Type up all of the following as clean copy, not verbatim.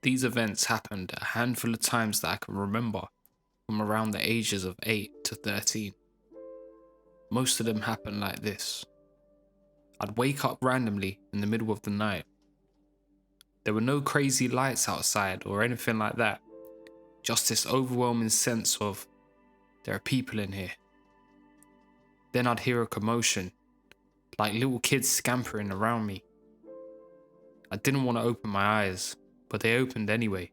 These events happened a handful of times that I can remember from around the ages of 8 to 13. Most of them happened like this. I'd wake up randomly in the middle of the night. There were no crazy lights outside or anything like that, just this overwhelming sense of, there are people in here. Then I'd hear a commotion, like little kids scampering around me. I didn't want to open my eyes, but they opened anyway.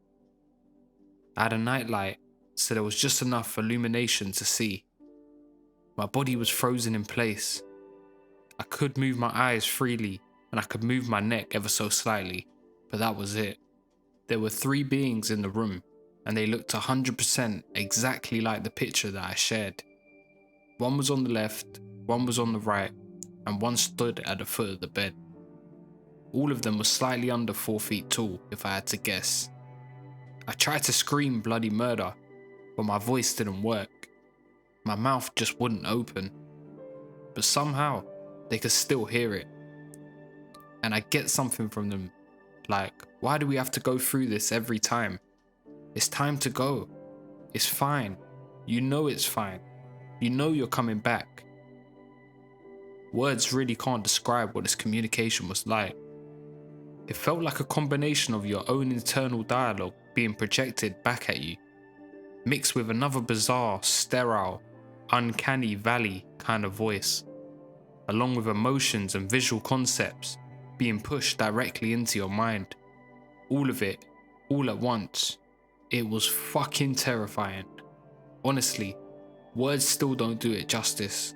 I had a nightlight, so there was just enough illumination to see. My body was frozen in place. I could move my eyes freely, and I could move my neck ever so slightly, but that was it. There were 3 beings in the room, and they looked 100% exactly like the picture that I shared. One was on the left, one was on the right, and one stood at the foot of the bed. All of them were slightly under 4 feet tall, if I had to guess. I tried to scream bloody murder, but my voice didn't work. My mouth just wouldn't open. But somehow, they could still hear it. And I get something from them, like, why do we have to go through this every time? It's time to go. It's fine. You know it's fine. You know you're coming back. Words really can't describe what this communication was like. It felt like a combination of your own internal dialogue being projected back at you, mixed with another bizarre, sterile, uncanny valley kind of voice, along with emotions and visual concepts being pushed directly into your mind. All of it, all at once. It was fucking terrifying. Honestly, words still don't do it justice.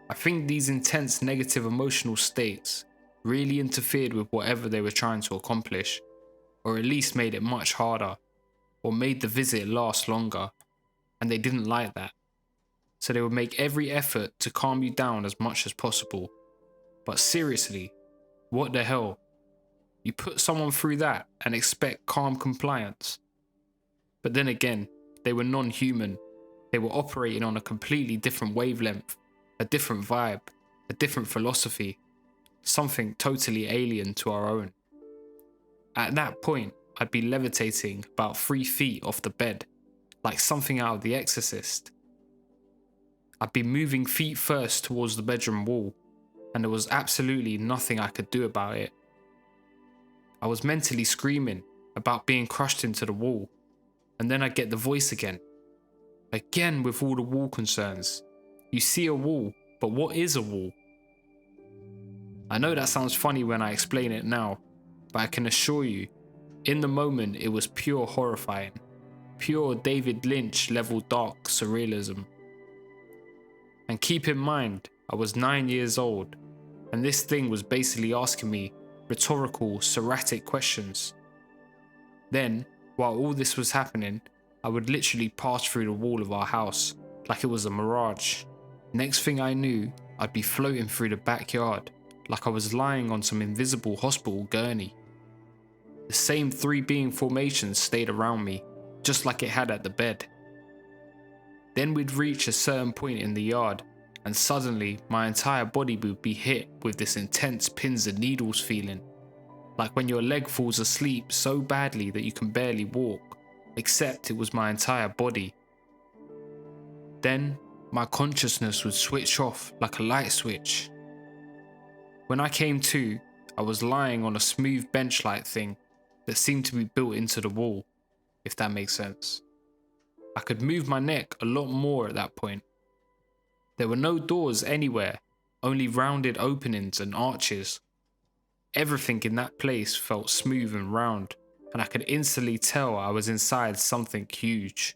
I think these intense negative emotional states really interfered with whatever they were trying to accomplish, or at least made it much harder, or made the visit last longer, and they didn't like that. So they would make every effort to calm you down as much as possible. But seriously, what the hell? You put someone through that and expect calm compliance? But then again, they were non-human. They were operating on a completely different wavelength, a different vibe, a different philosophy, something totally alien to our own. At that point, I'd be levitating about 3 feet off the bed, like something out of The Exorcist. I'd be moving feet first towards the bedroom wall, and there was absolutely nothing I could do about it. I was mentally screaming about being crushed into the wall, and then I'd get the voice again with all the wall concerns. You see a wall, but what is a wall? I know that sounds funny when I explain it now, but I can assure you, in the moment it was pure horrifying, pure David Lynch level dark surrealism. And keep in mind, I was 9 years old, and this thing was basically asking me rhetorical, serratic questions. Then, while all this was happening, I would literally pass through the wall of our house, like it was a mirage. Next thing I knew, I'd be floating through the backyard, like I was lying on some invisible hospital gurney. The same 3 being formations stayed around me, just like it had at the bed. Then we'd reach a certain point in the yard, and suddenly my entire body would be hit with this intense pins and needles feeling, like when your leg falls asleep so badly that you can barely walk, except it was my entire body. Then my consciousness would switch off like a light switch. When I came to, I was lying on a smooth bench-like thing that seemed to be built into the wall, if that makes sense. I could move my neck a lot more at that point. There were no doors anywhere, only rounded openings and arches. Everything in that place felt smooth and round, and I could instantly tell I was inside something huge.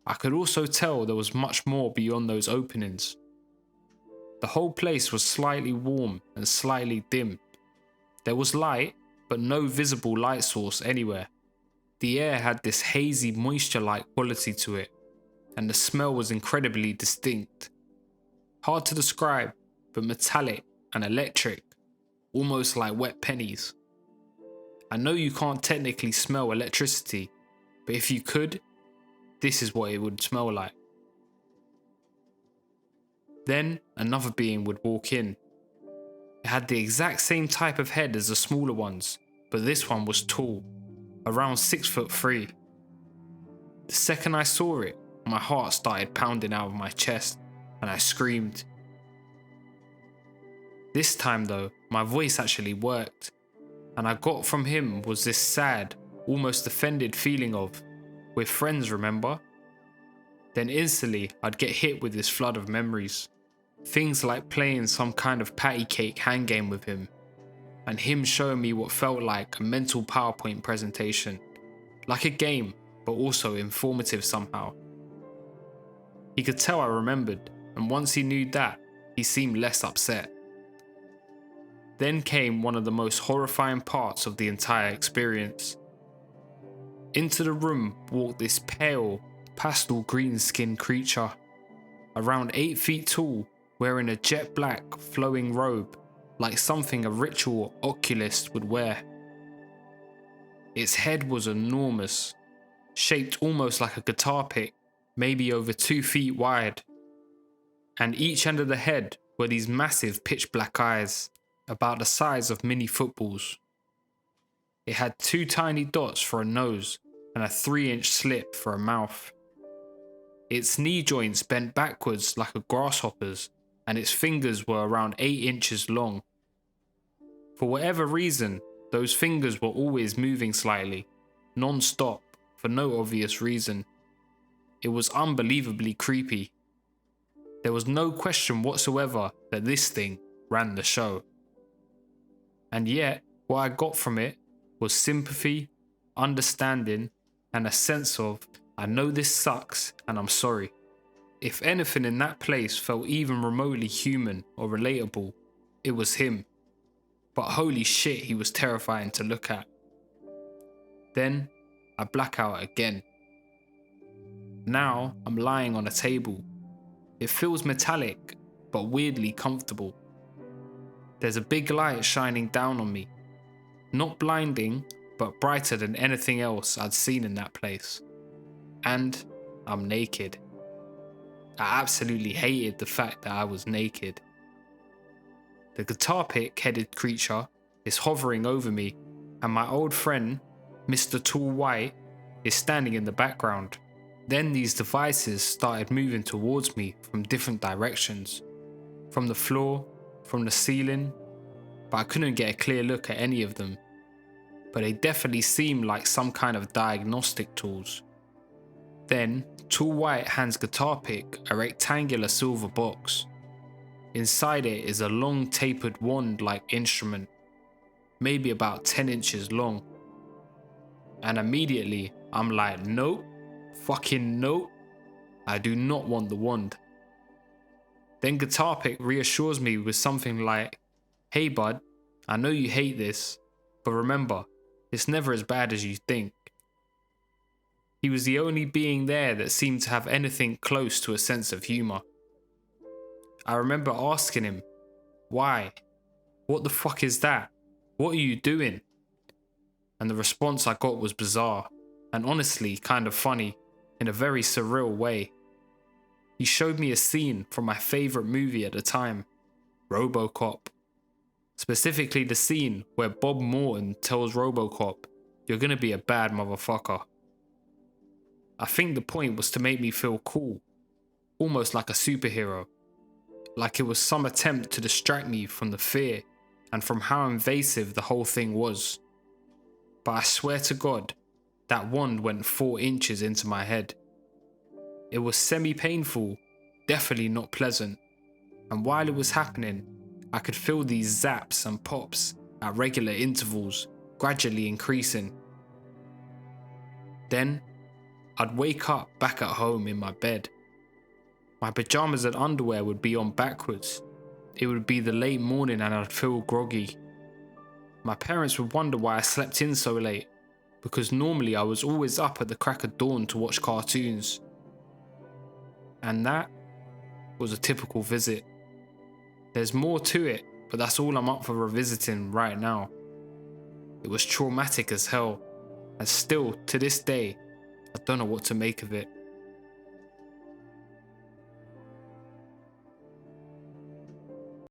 I could also tell there was much more beyond those openings. The whole place was slightly warm and slightly dim. There was light, but no visible light source anywhere. The air had this hazy moisture-like quality to it, and the smell was incredibly distinct. Hard to describe, but metallic and electric, almost like wet pennies. I know you can't technically smell electricity, but if you could, this is what it would smell like. Then another being would walk in. It had the exact same type of head as the smaller ones, but this one was tall, around 6'3". The second I saw it, my heart started pounding out of my chest and I screamed. This time though, my voice actually worked, and I got from him was this sad, almost offended feeling of, "We're friends, remember?" Then instantly I'd get hit with this flood of memories. Things like playing some kind of patty cake hand game with him, and him showing me what felt like a mental PowerPoint presentation, like a game, but also informative somehow. He could tell I remembered, and once he knew that, he seemed less upset. Then came one of the most horrifying parts of the entire experience. Into the room walked this pale, pastel green skinned creature, around 8 feet tall, wearing a jet black flowing robe, like something a ritual oculist would wear. Its head was enormous, shaped almost like a guitar pick, maybe over 2 feet wide, and each end of the head were these massive pitch black eyes, about the size of mini footballs. It had 2 tiny dots for a nose and a 3-inch slit for a mouth. Its knee joints bent backwards like a grasshopper's, and its fingers were around 8 inches long. For whatever reason, those fingers were always moving slightly, non-stop, for no obvious reason. It was unbelievably creepy. There was no question whatsoever that this thing ran the show. And yet, what I got from it was sympathy, understanding, and a sense of, I know this sucks and I'm sorry. If anything in that place felt even remotely human or relatable, it was him. But holy shit, he was terrifying to look at. Then, I black out again. Now, I'm lying on a table. It feels metallic, but weirdly comfortable. There's a big light shining down on me. Not blinding, but brighter than anything else I'd seen in that place. And I'm naked. I absolutely hated the fact that I was naked. The guitar pick-headed creature is hovering over me, and my old friend, Mr. Tall White, is standing in the background. Then these devices started moving towards me from different directions. From the floor, from the ceiling, but I couldn't get a clear look at any of them. But they definitely seemed like some kind of diagnostic tools. Then, Tall White hands Guitar Pick a rectangular silver box. Inside it is a long tapered wand-like instrument, maybe about 10 inches long. And immediately, I'm like, nope, fucking nope, I do not want the wand. Then Guitar Pick reassures me with something like, "Hey bud, I know you hate this, but remember, it's never as bad as you think." He was the only being there that seemed to have anything close to a sense of humour. I remember asking him, "Why? What the fuck is that? What are you doing?" And the response I got was bizarre, and honestly kind of funny, in a very surreal way. He showed me a scene from my favourite movie at the time, RoboCop. Specifically the scene where Bob Morton tells RoboCop, "You're gonna be a bad motherfucker." I think the point was to make me feel cool, almost like a superhero. Like it was some attempt to distract me from the fear and from how invasive the whole thing was. But I swear to God, that wand went 4 inches into my head. It was semi-painful, definitely not pleasant, and while it was happening, I could feel these zaps and pops at regular intervals, gradually increasing. Then, I'd wake up back at home in my bed. My pajamas and underwear would be on backwards. It would be the late morning and I'd feel groggy. My parents would wonder why I slept in so late, because normally I was always up at the crack of dawn to watch cartoons. And that was a typical visit. There's more to it, but that's all I'm up for revisiting right now. It was traumatic as hell, and still, to this day, I don't know what to make of it.